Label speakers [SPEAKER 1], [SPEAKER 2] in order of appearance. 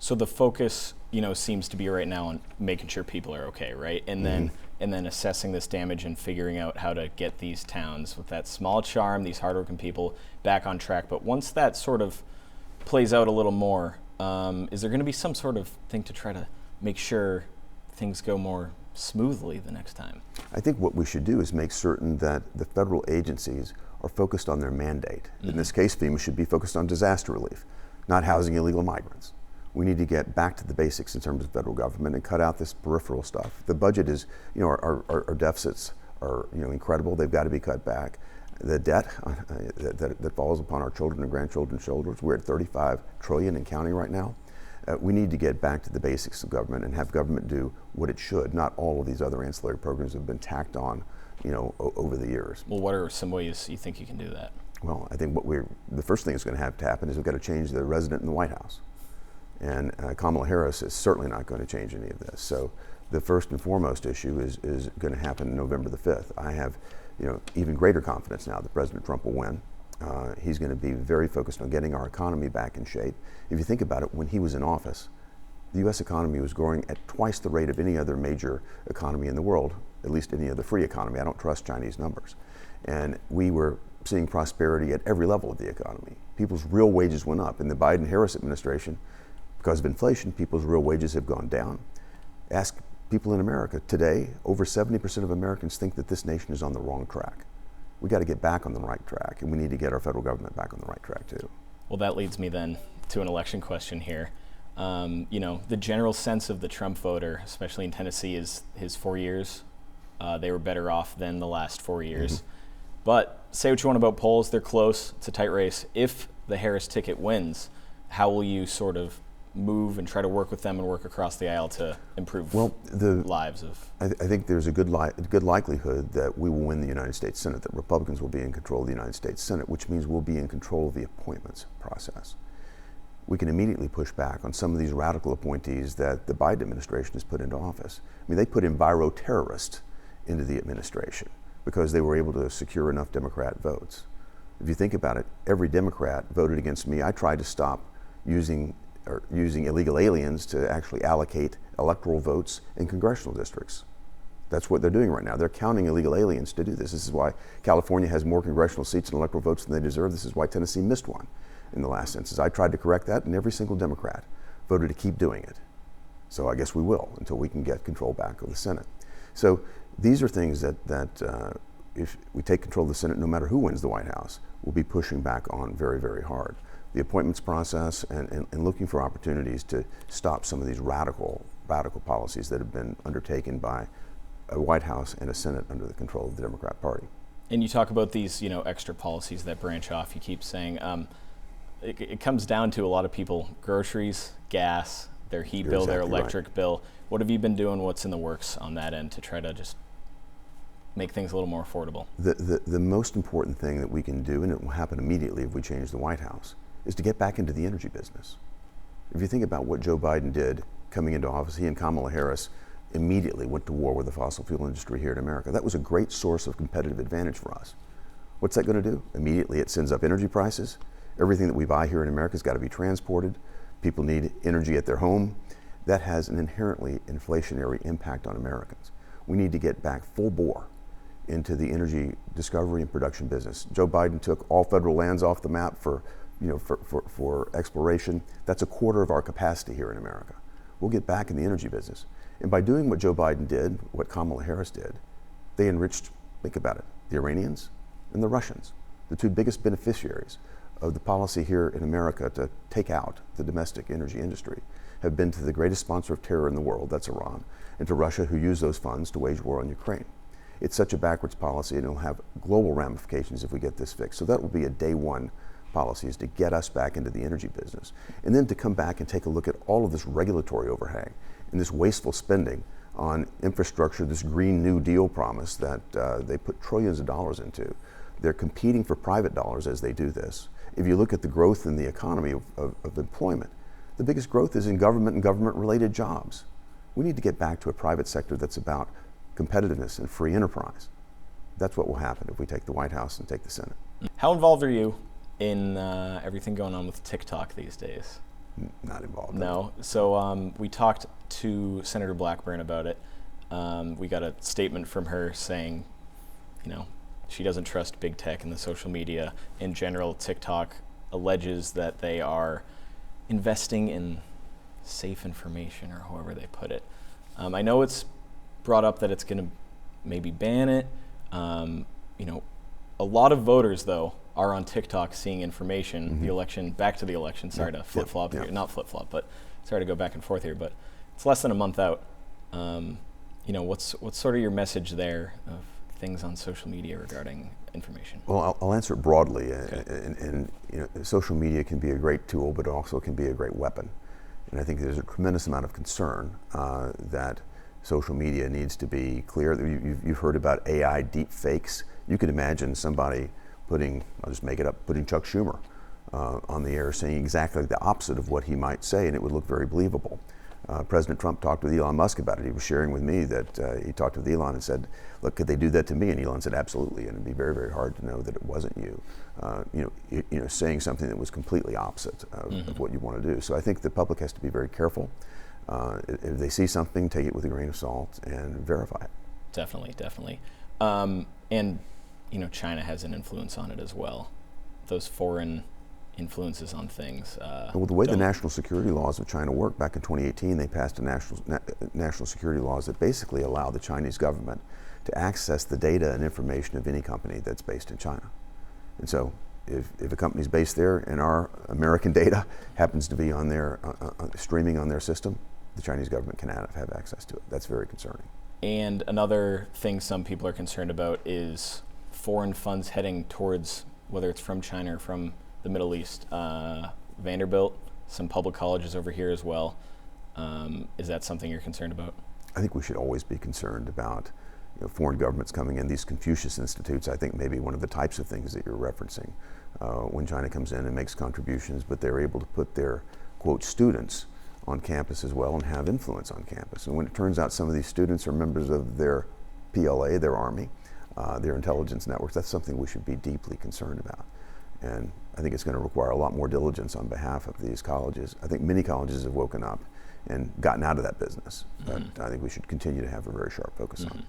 [SPEAKER 1] So the focus, seems to be right now on making sure people are okay, right? And then assessing this damage and figuring out how to get these towns with that small charm, these hardworking people, back on track. But once that sort of plays out a little more, is there going to be some sort of thing to try to make sure things go more smoothly the next time?
[SPEAKER 2] I think what we should do is make certain that the federal agencies are focused on their mandate. In this case, FEMA should be focused on disaster relief, not housing illegal migrants. We need to get back to the basics in terms of federal government and cut out this peripheral stuff. The budget is, our deficits are, incredible. They've got to be cut back. The debt that falls upon our children and grandchildren's shoulders, we're at $35 trillion and counting right now. We need to get back to the basics of government and have government do what it should, not all of these other ancillary programs that have been tacked on, over the years.
[SPEAKER 1] Well, what are some ways you think you can do that?
[SPEAKER 2] Well, I think the first thing that's going to have to happen is we've got to change the resident in the White House. And Kamala Harris is certainly not going to change any of this. So the first and foremost issue is going to happen November the 5th. I have, even greater confidence now that President Trump will win. He's going to be very focused on getting our economy back in shape. If you think about it, when he was in office, the U.S. economy was growing at twice the rate of any other major economy in the world, at least any other free economy. I don't trust Chinese numbers. And we were seeing prosperity at every level of the economy. People's real wages went up. In the Biden-Harris administration, because of inflation, people's real wages have gone down. Ask people in America today, over 70% of Americans think that this nation is on the wrong track. We got to get back on the right track, and we need to get our federal government back on the right track too.
[SPEAKER 1] Well, that leads me then to an election question here. The general sense of the Trump voter, especially in Tennessee, is his 4 years. They were better off than the last 4 years. But say what you want about polls, they're close. It's a tight race. If the Harris ticket wins, how will you sort of move and try to work with them and work across the aisle to improve the lives of?
[SPEAKER 2] I think there's a good likelihood that we will win the United States Senate, that Republicans will be in control of the United States Senate, which means we'll be in control of the appointments process. We can immediately push back on some of these radical appointees that the Biden administration has put into office. I mean, they put enviro-terrorists into the administration because they were able to secure enough Democrat votes. If you think about it, every Democrat voted against me. I tried to stop using illegal aliens to actually allocate electoral votes in congressional districts. That's what they're doing right now. They're counting illegal aliens to do this. This is why California has more congressional seats and electoral votes than they deserve. This is why Tennessee missed one in the last census. I tried to correct that, and every single Democrat voted to keep doing it. So I guess we will until we can get control back of the Senate. So these are things that if we take control of the Senate, no matter who wins the White House, we'll be pushing back on very, very hard. The appointments process and looking for opportunities to stop some of these radical policies that have been undertaken by a White House and a Senate under the control of the Democrat Party.
[SPEAKER 1] And you talk about these, extra policies that branch off. You keep saying it comes down to a lot of people: groceries, gas, their heat bill, their electric bill. What have you been doing? What's in the works on that end to try to just make things a little more affordable?
[SPEAKER 2] The most important thing that we can do, and it will happen immediately if we change the White House, is to get back into the energy business. If you think about what Joe Biden did coming into office, he and Kamala Harris immediately went to war with the fossil fuel industry here in America. That was a great source of competitive advantage for us. What's that going to do? Immediately it sends up energy prices. Everything that we buy here in America has got to be transported. People need energy at their home. That has an inherently inflationary impact on Americans. We need to get back full bore into the energy discovery and production business. Joe Biden took all federal lands off the map for exploration. That's a quarter of our capacity here in America. We'll get back in the energy business. And by doing what Joe Biden did, what Kamala Harris did, they enriched, think about it, the Iranians and the Russians, the two biggest beneficiaries of the policy here in America to take out the domestic energy industry, have been to the greatest sponsor of terror in the world, that's Iran, and to Russia, who used those funds to wage war on Ukraine. It's such a backwards policy, and it'll have global ramifications if we get this fixed. So that will be a day one policy, is to get us back into the energy business. And then to come back and take a look at all of this regulatory overhang and this wasteful spending on infrastructure, this Green New Deal promise that they put trillions of dollars into. They're competing for private dollars as they do this. If you look at the growth in the economy of employment, the biggest growth is in government and government-related jobs. We need to get back to a private sector that's about competitiveness and free enterprise. That's what will happen if we take the White House and take the Senate.
[SPEAKER 1] How involved are you in everything going on with TikTok these days?
[SPEAKER 2] not involved.
[SPEAKER 1] No. So we talked to Senator Blackburn about it. We got a statement from her saying, she doesn't trust big tech and the social media in general. TikTok alleges that they are investing in safe information, or however they put it. I know it's brought up that it's going to maybe ban it. A lot of voters, though, are on TikTok seeing information. Mm-hmm. The election, back to the election. Sorry to flip-flop here. Not flip-flop, but sorry to go back and forth here. But it's less than a month out. What's sort of your message there of things on social media regarding information?
[SPEAKER 2] Well, I'll answer it broadly.
[SPEAKER 1] Okay.
[SPEAKER 2] And social media can be a great tool, but it also can be a great weapon. And I think there's a tremendous amount of concern that social media needs to be clear. You've heard about AI deep fakes. You could imagine somebody putting Chuck Schumer on the air saying exactly the opposite of what he might say, and it would look very believable. President Trump talked with Elon Musk about it. He was sharing with me that he talked with Elon and said, look, could they do that to me? And Elon said, absolutely, and it'd be very, very hard to know that it wasn't you. Saying something that was completely opposite of what you want to do. So I think the public has to be very careful. If they see something, take it with a grain of salt and verify it.
[SPEAKER 1] Definitely. And China has an influence on it as well. Those foreign influences on things.
[SPEAKER 2] Well, the way the national security laws of China work, back in 2018, they passed a national security laws that basically allow the Chinese government to access the data and information of any company that's based in China. And so if a company's based there and our American data happens to be on their streaming on their system, the Chinese government cannot have access to it. That's very concerning. And
[SPEAKER 1] another thing some people are concerned about is foreign funds heading towards, whether it's from China or from the Middle East. Vanderbilt, some public colleges over here as well. Is that something you're concerned about?
[SPEAKER 2] I think we should always be concerned about foreign governments coming in. These Confucius Institutes, I think, may be one of the types of things that you're referencing. When China comes in and makes contributions, but they're able to put their, quote, students on campus as well and have influence on campus. And when it turns out some of these students are members of their PLA, their army, their intelligence networks, that's something we should be deeply concerned about. And I think it's going to require a lot more diligence on behalf of these colleges. I think many colleges have woken up and gotten out of that business, but I think we should continue to have a very sharp focus on it.